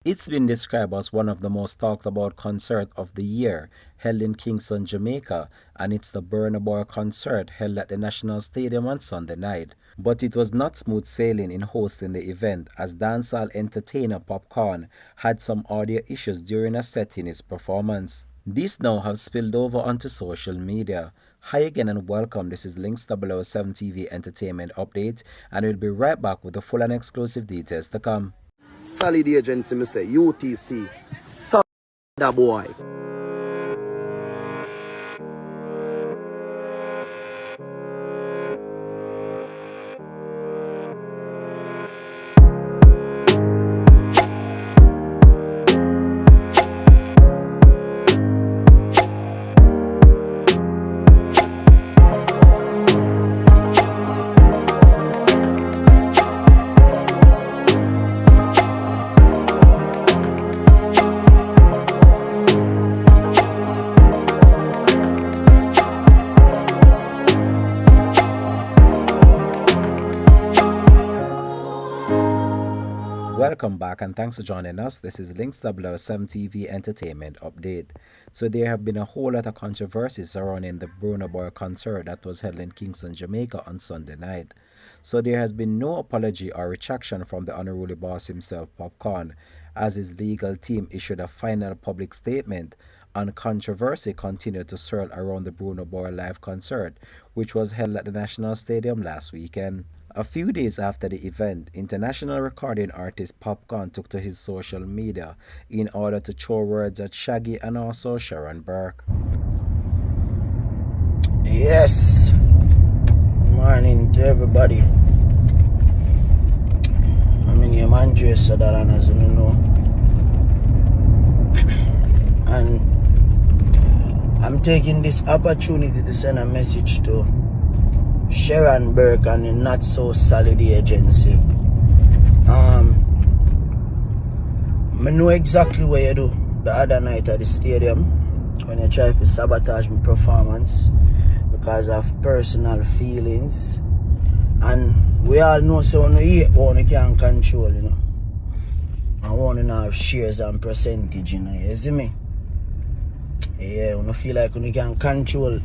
It's been described as one of the most talked about concerts of the year, held in Kingston, Jamaica, and it's the Burna Boy concert held at the National Stadium on Sunday night. But it was not smooth sailing in hosting the event, as dancehall entertainer Popcaan had some audio issues during a set in his performance. These now have spilled over onto social media. Hi again and welcome. This is Links 007 TV Entertainment Update, and we'll be right back with the full and exclusive details to come. Solid agency, me say UTC, solid boy. Welcome back and thanks for joining us. This is Links 007 TV Entertainment Update. So there have been a whole lot of controversies surrounding the Burna Boy concert that was held in Kingston, Jamaica on Sunday night. So there has been no apology or retraction from the unruly boss himself, Popcaan, as his legal team issued a final public statement, and controversy continued to swirl around the Burna Boy live concert, which was held at the National Stadium last weekend. A few days after the event, international recording artist Popcaan took to his social media in order to throw words at Shaggy and also Sharon Burke. Yes, morning to everybody. I'm in your man Jaye, Sadalan, as you know, and I'm taking this opportunity to send a message to Sharon Burke and the Not So Solid agency. I know exactly what you do the other night at the stadium when you try to sabotage my performance because of personal feelings. And we all know so when you hate one you can't control, you know. I want to have shares and percentage, you know, you see me? Yeah, when you feel like when you can control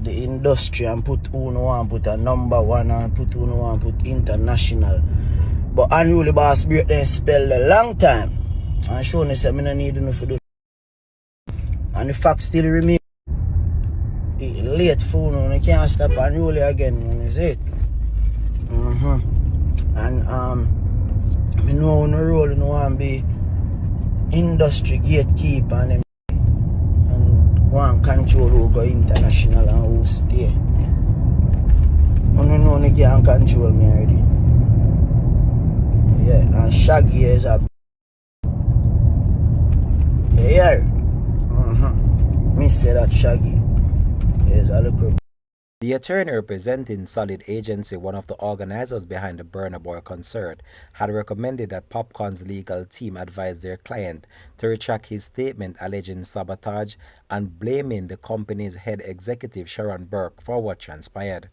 the industry and put who no want put a number one and put who no want put international. But unruly boss break them spell a long time. And Sharon said I don't need enough for do. And the fact still remain. It's late for you can't stop unruly again, you see it. And I know on the road you know want to be industry gatekeeper and them one control who go international and who stay. I don't know they can't control me already. Yeah, and Shaggy is a yeah. Me say that Shaggy is a little. The attorney representing Solid Agency, one of the organizers behind the Burna Boy concert, had recommended that Popcaan's legal team advise their client to retract his statement alleging sabotage and blaming the company's head executive Sharon Burke for what transpired.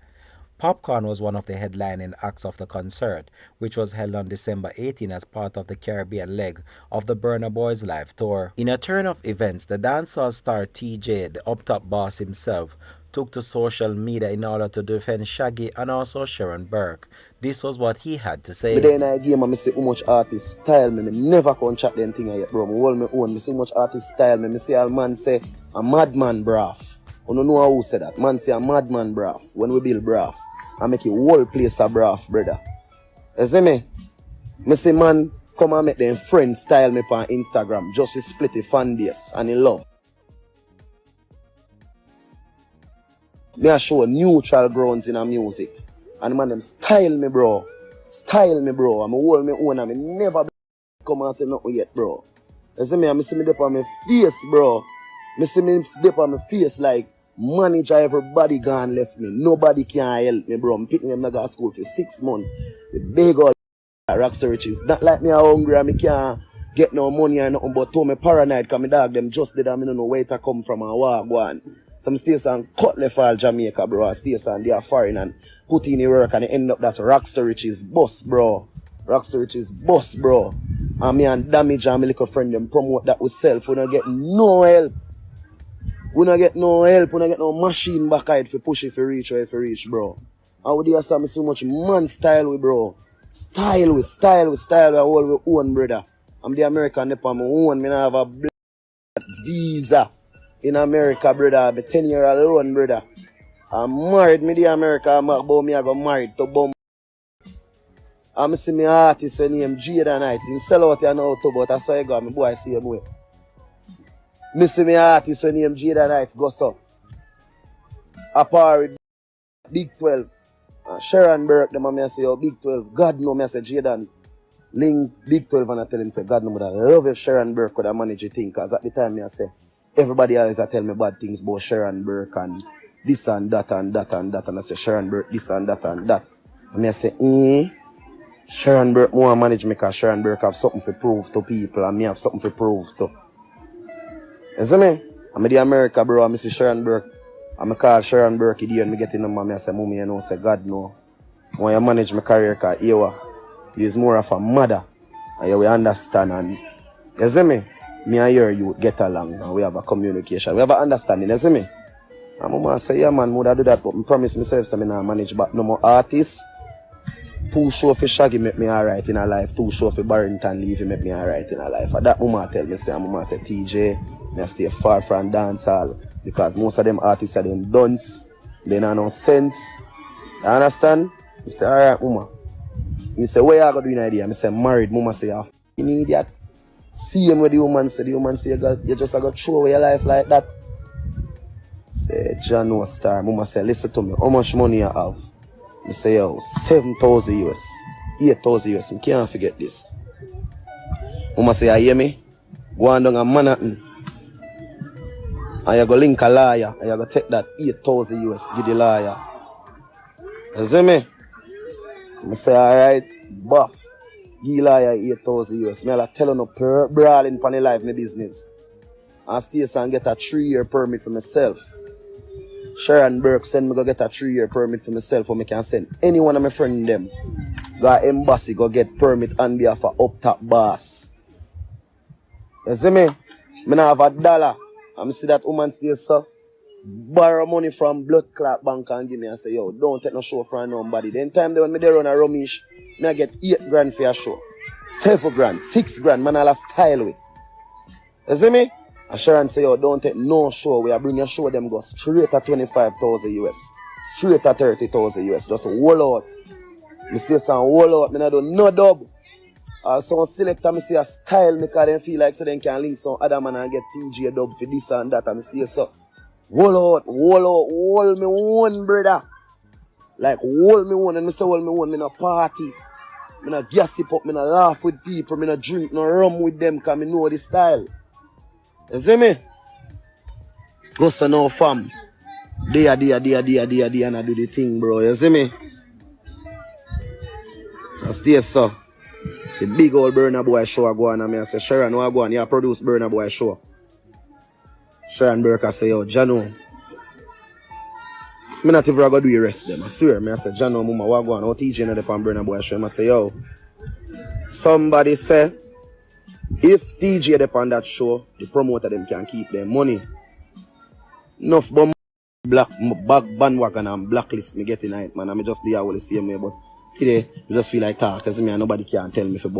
Popcaan was one of the headlining acts of the concert, which was held on December 18 as part of the Caribbean leg of the Burna Boy's live tour. In a turn of events, the dancehall star TJ, the up-top boss himself, took to social media in order to defend Shaggy and also Sharon Burke. This was what he had to say. But then I game I see how much artist style me never can chat them thing yet, bro. Me hold me own. Me see how much artist style me see a man say a madman braff. You don't know who said that. Man say a madman braff when we build braff. I make a whole place a braff, brother. You see me? Me say man come and make them friends style me on Instagram just to split the fan base and in love. Me I show neutral grounds in a music. And man them style me, bro. Style me, bro. I'm hold me own and me never come and say nothing yet, bro. You see me? I see me dip on my face, bro. Me see me dip on my face like manager everybody gone left me. Nobody can help me, bro. I'm picking them to go to school for 6 months. The big old rockstar riches. Not like me I'm hungry and me can't get no money or nothing, but to me paranoid because my dog them just did and I don't know where it come from and where I go on. Some station cut left all Jamaica, bro. Station they are foreign and put in the work and they end up that's rockstar riches bus, bro. Rockstar Rich is boss, bro. And me and Damage and my little friend them promote that we self. We don't get no help. We don't get no help. We don't get no machine back out if push if you reach or if you reach, bro. And we do have so much man style with, bro. Style we all we own, brother. I'm the American nip on my own. Me not have a black visa in America, brother. I'm 10 years alone, brother. I'm married, me the America. I'm about me I got married to bomb. I'm see me artist named Jaye tonight. Him sell out here now too, but I saw you go. My boy see him way. Me see me artist named Jaye tonight. Go so. A par with Big 12. Sharon Burke, them and me say, oh, Big 12. God know me I say Jaden. Link Big 12 and I tell him say, God know me that. I love if Sharon Burke could have managed the thing. Cause at the time me I say, everybody always tell me bad things about Sharon Burke and this and that and that and that. And I say, Sharon Burke, this and that and that. And me I say, Sharon Burke more manage me because Sharon Burke have something to prove to people and me have something to prove to. You see me? I'm the America, bro. I'm Sharon Burke. I'm call Sharon Burke here and me get in the mommy. I say, mommy, you know, say, God, no. When you manage my career, because you is more of a mother. And you will understand. And you see me? Me and you get along. And we have a communication. We have an understanding. You see me? And mama say, yeah, man, would I do that? But I promise myself, so I not manage back no more artists. 2 show for Shaggy make me alright in a life. 2 show for Barrington Levy make me alright in a life. And that mama tell me, say, mama say, TJ, I stay far from dancehall. Because most of them artists are them dunce. They don't know sense. You understand? I say, alright, mama. He say, where you going to do in idea? I say, married. Mama say, you're f***ing idiot. See him with the woman say. The woman say, you just got to throw away your life like that. Say, John no star. Mama say, listen to me. How much money you have? I say, yo, 7,000 US. 8,000 US. I can't forget this. Mama say, you hear me? Go on down a Manhattan. And you go link a liar. And you go take that 8,000 US. Give the liar. You see me? I say, alright, buff. Give liar 8,000 US. I tell you no brawling for the life my business. And stay and get a 3-year permit for myself. Sharon Burke send me go get a 3-year permit for myself so I can send any one of my friends them. Go embassy go get permit on behalf of up top boss. You see me? I don't have $1. I see that woman still so borrow money from blood clot bank and give me and say, yo, don't take no show from nobody. Then time they when me there run a rummage, I get 8 grand for a show. 7 grand, 6 grand, man, I'll style with. You see me? And Sharon say, yo, don't take no show. We are bring your show, them go straight at 25,000 US. Straight at 30,000 US. Just wall out. I still sound wall out. I don't do no dub. Also, selector, I see a style because they feel like so they can link some other man and get TJ dub for this and that. And I still so, wall me one, brother. Like, wall me one. And I say, wall me one, me no party. Me no gossip up, me no laugh with people, me no drink, no rum with them because I know the style. You see me? Go so now, fam. Day and I do the thing, bro. You see me? I stay so. See big old Burna Boy show I go on and I say, Sharon, what I go on? You produce Burna Boy show. Sharon Burke I say, yo, Jano. I'm not even going to do the rest of them. I swear. I say, Jano, mama, what I go on? How TJ know the Burna Boy show? I say, yo, somebody say, if TJ upon that show, the promoter them can keep their money. Enough bomb black bag bandwagon and blacklist me getting it, man. I'm just the all the same way, but today I just feel like talk, cause me nobody can tell me for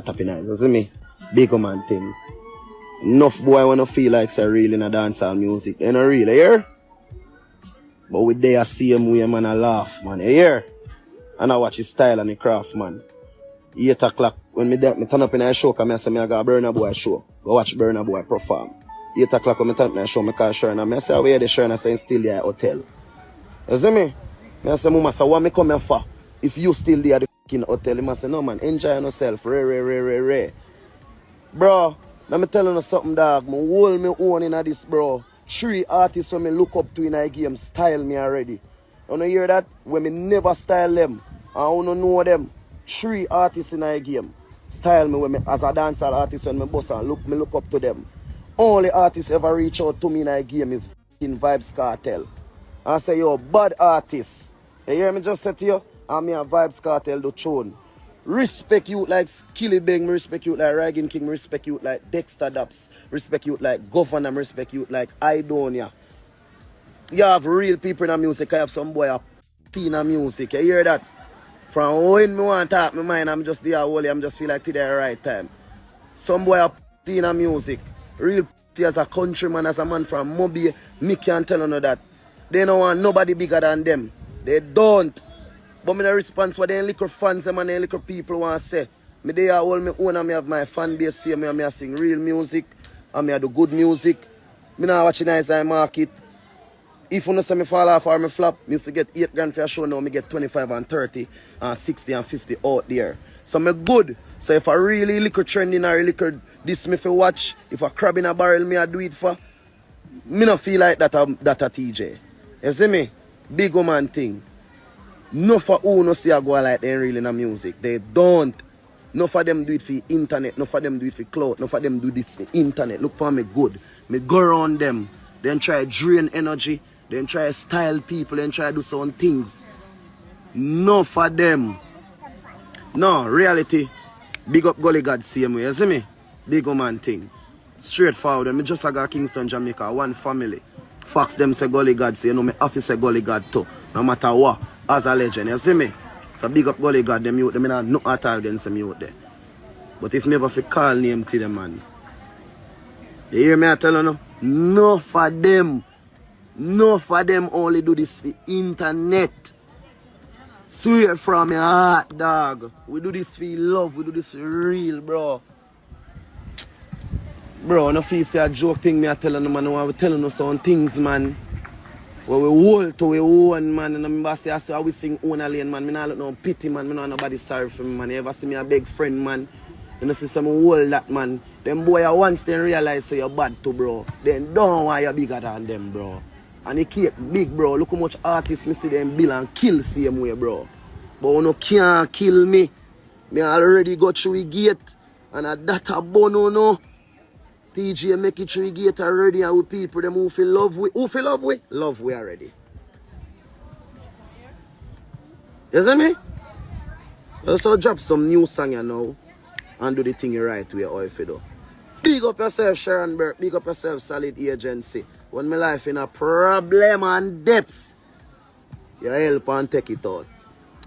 tapping eyes. You see me? Big man thing. Enough boy wanna feel like say real in a dancehall music. They not real, you hear? But with they see him way man I laugh, man. You hear? And I watch his style and his craft, man. 8 o'clock, when me turn up in a show, cause I say, I got a Burna Boy show. Go watch Burna Boy perform. 8 o'clock when I turn up in a show, I call Sharon, and I say, where the Sharon? I say, still there at hotel. You see me? I say, mama, so what me come here for? If you still there at the fucking hotel, I say, no man, enjoy yourself, re. Bro, let me tell you something, dog. I hold me own in this, bro. 3 artists when me look up to in a game style me already. You hear that? When me never style them, I don't know them. 3 artists in a game style me when me as a dancehall artist when me boss and look up to them. Only artist ever reach out to me in a game is in Vibes Cartel. I say, yo, bad artist. You hear me just say to you? I'm a Vibes Cartel do tune. Respect you like Skilly Bang, respect you like Raggin King, respect you like Dexter Daps, respect you like Governor, respect you like Idonia. You have real people in the music, I have some boy a in the music. You hear that? From when me want to talk my mind, I'm just there holy, I'm just feel like today the right time. Some boy a in the music. Real as a countryman, as a man from Mobi, me can't tell you that. They don't want nobody bigger than them. They don't. But me the response what they little fans them and they little people want to say. Me they are all me own and me have my fan base here. Me I sing real music and me I do good music. Me not watching nice eye market. If you say me fall off or me flop, me used to get 8 grand for a show, now me get 25 and 30 and 60 and 50 out there. So me good. So if I really little trending or little this me for watch, if I crab in a barrel me I do it for, me not feel like that a TJ. You see me? Big woman thing. No for who no see a go like they really in the music. They don't. No for them do it for internet. No for them do it for cloud. No for them do this for internet. Look for me good. Me go around them. Then try drain energy. Then try style people. Then try do some things. No for them. No, reality. Big up Gully God same way. You see me? Big man thing. Straightforward. Me just got Kingston, Jamaica. One family. Fox them say Gully God say. You know me office say Gully God too. No matter what. As a legend. You see me? So big up Gully God. Them youth. Them not no at all against them youth there. But if me ever fi call name to them man. You hear me I tell you no? No for them. No for them only do this for internet. Swear from your heart, dog. We do this for love. We do this for real, bro. Bro, no feel say a joke thing me I tell you, man. We telling you some things, man. Where we hold to we own, man. And I remember say I say we sing own a lane, man. Me not look no pity, man. Me not nobody sorry for me, man. You ever see me a big friend, man? You know see some hold that, man. Them boy once they realize say you're bad too, bro. Then don't want you bigger than them, bro. And they keep big, bro. Look how much artists me see them build and kill same way, bro. But you no can't kill me. Me already got through the gate. And at that a bono no. TJ make it through the gate already and with people them who feel love we. Who feel love we? Love we already. You see me? Also drop some new song you know. And do the thing you right way all if you do. Big up yourself, Sharon Burke. Big up yourself, Solid Agency. When my life in a problem and depths, you help and take it out.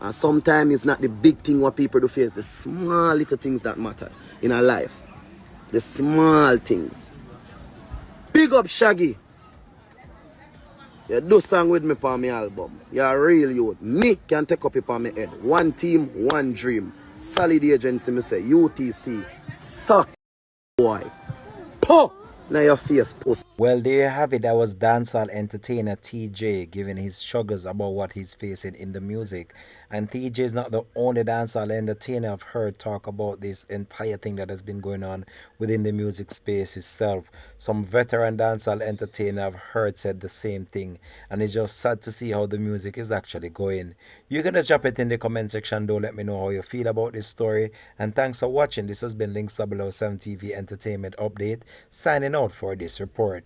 And sometimes it's not the big thing what people do face, the small little things that matter in our life. The small things. Big up Shaggy. You do song with me on my album. You're a real youth. Me can take up it on my head. One team, one dream. Solid Agency, me say. UTC. Suck, boy. Puh! Now your face post. Well, there you have it. That was dancehall entertainer TJ giving his struggles about what he's facing in the music. And TJ is not the only dancehall entertainer I've heard talk about this entire thing that has been going on within the music space itself. Some veteran dancehall entertainer I've heard said the same thing. And it's just sad to see how the music is actually going. You can just drop it in the comment section though. Let me know how you feel about this story. And thanks for watching. This has been Links 007 TV Entertainment Update. Signing out for this report.